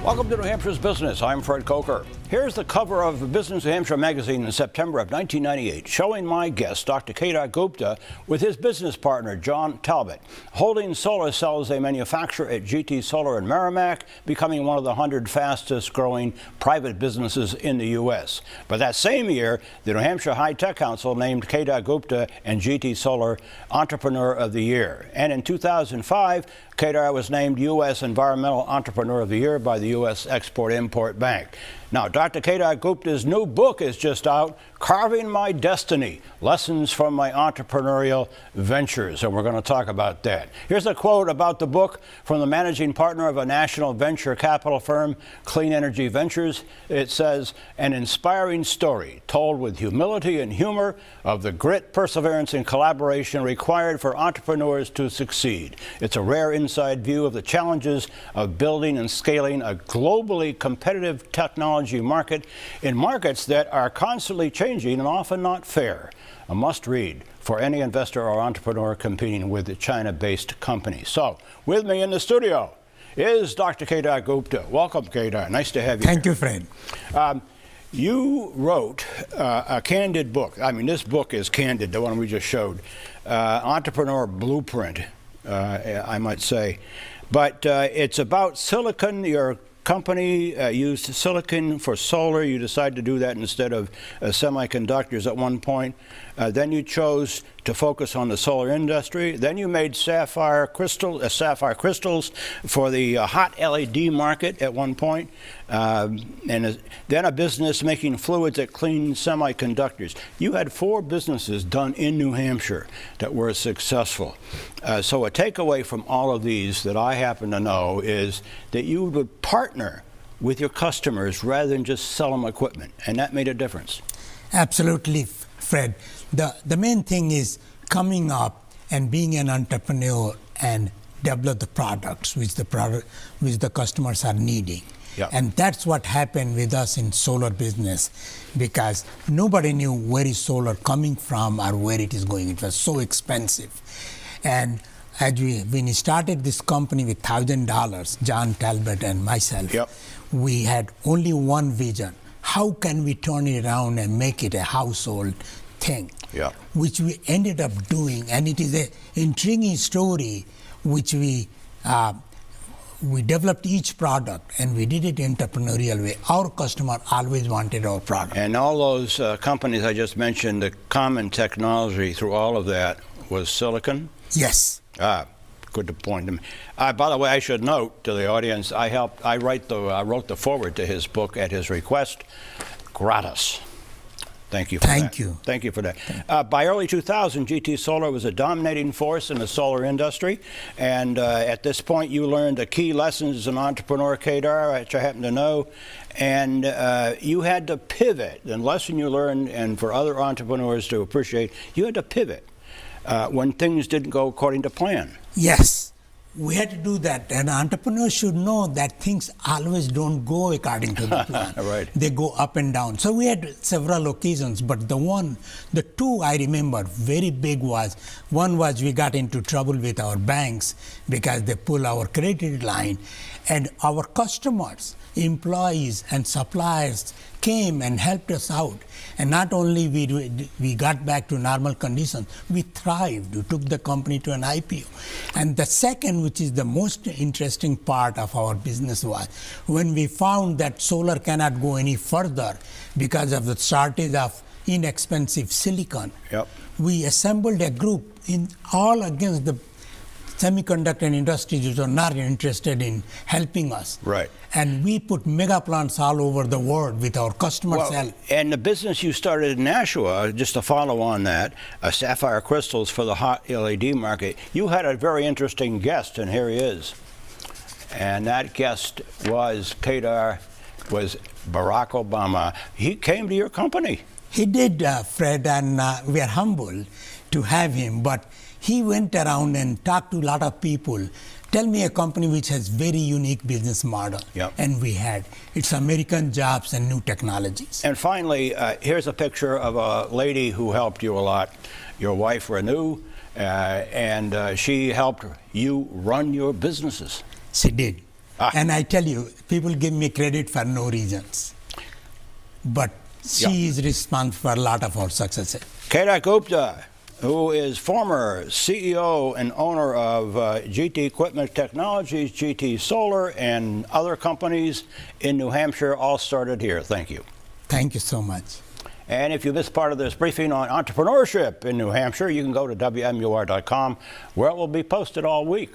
Welcome to New Hampshire's Business. I'm Fred Coker. Here's the cover of Business New Hampshire magazine in September of 1998, showing my guest, Dr. Kedar Gupta, with his business partner, John Talbot, holding solar cells they manufacture at GT Solar in Merrimack, becoming one of the 100 fastest growing private businesses in the U.S. But that same year, the New Hampshire High Tech Council named Kedar Gupta and GT Solar Entrepreneur of the Year. And in 2005, Kedar was named U.S. Environmental Entrepreneur of the Year by the U.S. Export-Import Bank. Now, Dr. Kedar Gupta's new book is just out, Carving My Destiny, Lessons from My Entrepreneurial Ventures, and we're going to talk about that. Here's a quote about the book from the managing partner of a national venture capital firm, Clean Energy Ventures. It says, an inspiring story told with humility and humor of the grit, perseverance, and collaboration required for entrepreneurs to succeed. It's a rare inside view of the challenges of building and scaling a globally competitive technology market in markets that are constantly changing and often not fair. A must-read for any investor or entrepreneur competing with China-based companies. So, with me in the studio is Dr. Kedar Gupta. Welcome, Kedar. Nice to have you. Thank you, Fred. You wrote a candid book. I mean, this book is candid, the one we just showed. Entrepreneur Blueprint, I might say. But it's about silicon. Your company used silicon for solar. You decided to do that instead of semiconductors at one point. Then you chose to focus on the solar industry. Then you made sapphire crystals for the hot LED market at one point. And then a business making fluids that clean semiconductors. You had 4 businesses done in New Hampshire that were successful. So a takeaway from all of these that I happen to know is that you would partner with your customers rather than just sell them equipment, and that made a difference. Absolutely, Fred. The main thing is coming up and being an entrepreneur and develop the products which the customers are needing. Yep. And that's what happened with us in solar business, because nobody knew where is solar coming from or where it is going. It was so expensive. And when we started this company with $1,000, John Talbot and myself, yep, we had only one vision. How can we turn it around and make it a household thing? Yeah. Which we ended up doing, and it is an intriguing story which we developed each product, and we did it entrepreneurial way. Our customer always wanted our product. And all those companies I just mentioned, the common technology through all of that was silicon? Yes. Good to point them. By the way, I should note to the audience, I wrote the foreword to his book at his request, gratis. Thank you for that. Thank you. Thank you for that. By early 2000, GT Solar was a dominating force in the solar industry, and at this point you learned the key lessons as an entrepreneur, Kedar, which I happen to know, and you had to pivot. The lesson you learned, and for other entrepreneurs to appreciate, you had to pivot when things didn't go according to plan. Yes. We had to do that, and entrepreneurs should know that things always don't go according to the plan. Right. They go up and down. So we had several occasions, but the 2 I remember very big was, one was we got into trouble with our banks because they pull our credit line, and our customers, employees and suppliers came and helped us out. And not only we got back to normal conditions, we thrived. We took the company to an IPO. And the second, which is the most interesting part of our business, was when we found that solar cannot go any further because of the shortage of inexpensive silicon. Yep. We assembled a group all against the semiconductor industries which are not interested in helping us. Right. And we put mega plants all over the world with our customers' help. And the business you started in Nashua, just to follow on that, sapphire crystals for the hot LED market, you had a very interesting guest, and here he is. And that guest was Barack Obama. He came to your company. He did, Fred, and we are humbled to have him. But he went around and talked to a lot of people. Tell me a company which has very unique business model. Yep. And we had. It's American jobs and new technologies. And finally, here's a picture of a lady who helped you a lot, your wife, Renu, and she helped you run your businesses. She did. And I tell you, people give me credit for no reasons. But she is responsible for a lot of our success. Kedar Gupta, who is former CEO and owner of GT Equipment Technologies, GT Solar, and other companies in New Hampshire, all started here. Thank you. Thank you so much. And if you missed part of this briefing on entrepreneurship in New Hampshire, you can go to WMUR.com, where it will be posted all week.